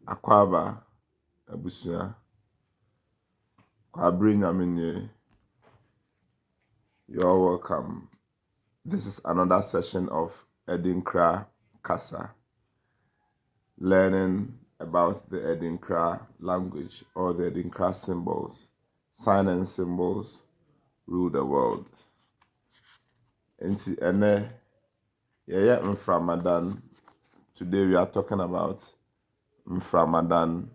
Akwaba abusua KWABRE nyamenye. You're welcome. This is another session of Adinkra Kasa, learning about the Adinkra language or the Adinkra symbols. Sign and symbols rule the world. Nti ene yeye MFRAMADAN. Today we are talking about MFRAMADAN.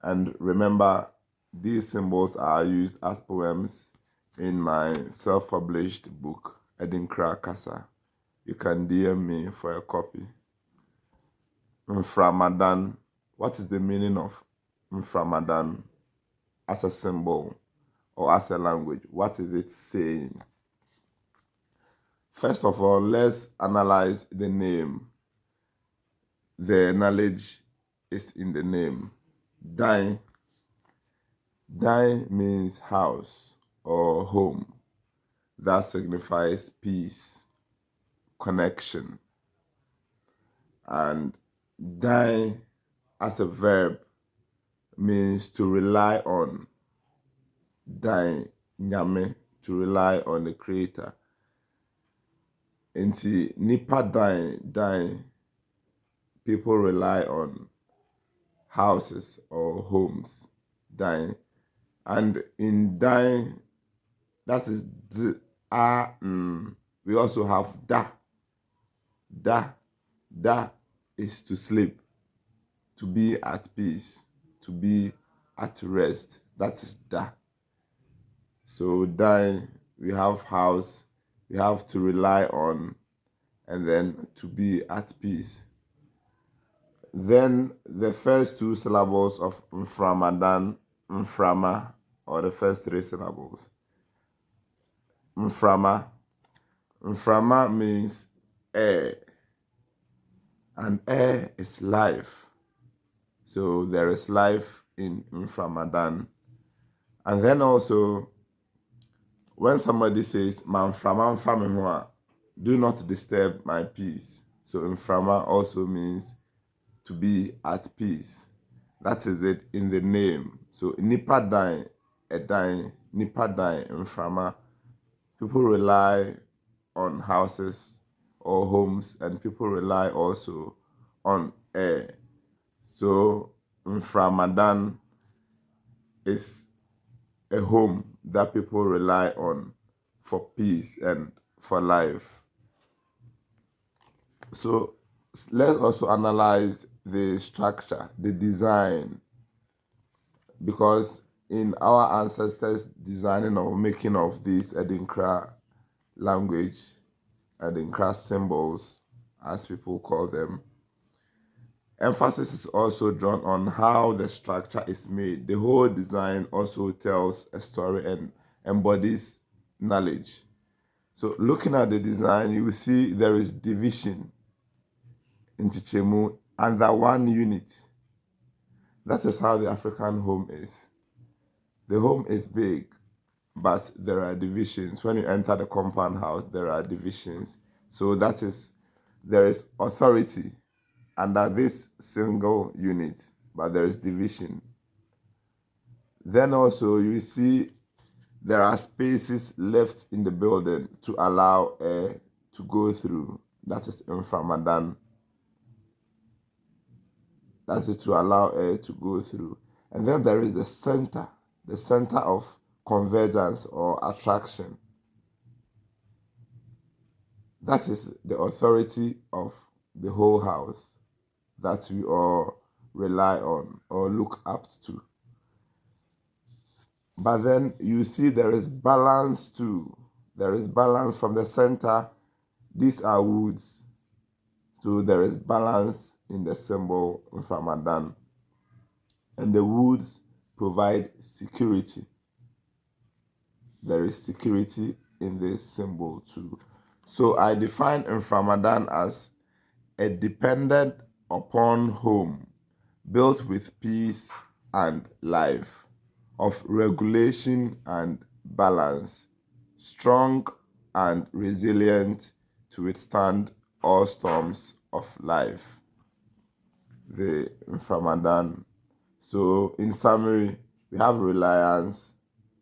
And remember, these symbols are used as poems in my self-published book, Adinkra Kasa. You can DM me for a copy. MFRAMADAN. What is the meaning of MFRAMADAN as a symbol or as a language? What is it saying? First of all, let's analyze the name. The knowledge is in the name. Dai. Dai means house or home. That signifies peace, connection. And dai as a verb means to rely on. Dai, NYAME, to rely on the Creator. Inti nipa dai, people rely on houses or homes. Dai. And in dai, that is d, a, n. We also have da. Da. Da is to sleep, to be at peace, to be at rest. That is da. So dai, we have house, we have to rely on, and then to be at peace. Then the first two syllables of MFRAMADAN, MFRAMA, or the first three syllables. MFRAMA. MFRAMA means air. And air is life. So there is life in MFRAMADAN. And then also, when somebody says, "Manframa, do not disturb my peace." So MFRAMA also means to be at peace. That is it in the name. So nipa dan, edan, nipa dan, MFRAMA. People rely on houses or homes, and people rely also on air. So MFRAMADAN is a home that people rely on for peace and for life. So let's also analyze the structure, the design, because in our ancestors' designing or making of this Adinkra language, Adinkra symbols, as people call them, emphasis is also drawn on how the structure is made. The whole design also tells a story and embodies knowledge. So looking at the design, you will see there is division in Chichemu under one unit. That is how the African home is. The home is big, but there are divisions. When you enter the compound house, there are divisions. So that is, there is authority under this single unit, but there is division. Then also you see there are spaces left in the building to allow air to go through. That is MFRAMADAN. That is to allow air to go through. And then there is the center of convergence or attraction. That is the authority of the whole house that we all rely on or look up to. But then you see there is balance too. There is balance from the center. These are woods. So there is balance in the symbol MFRAMADAN. And the woods provide security. There is security in this symbol too. So I define MFRAMADAN as a dependent upon home built with peace and life, of regulation and balance, strong and resilient to withstand all storms of life. The MFRAMADAN. So in summary, we have reliance,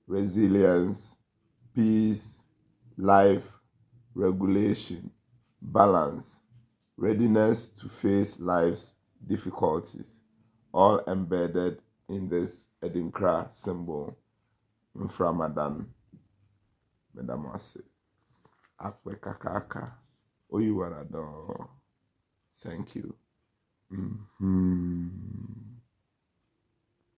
resilience, peace, life, regulation, balance, readiness to face life's difficulties, all embedded in this Adinkra symbol, MFRAMADAN. Medamase. Akwe kakaka. Oyiwarado. Thank you.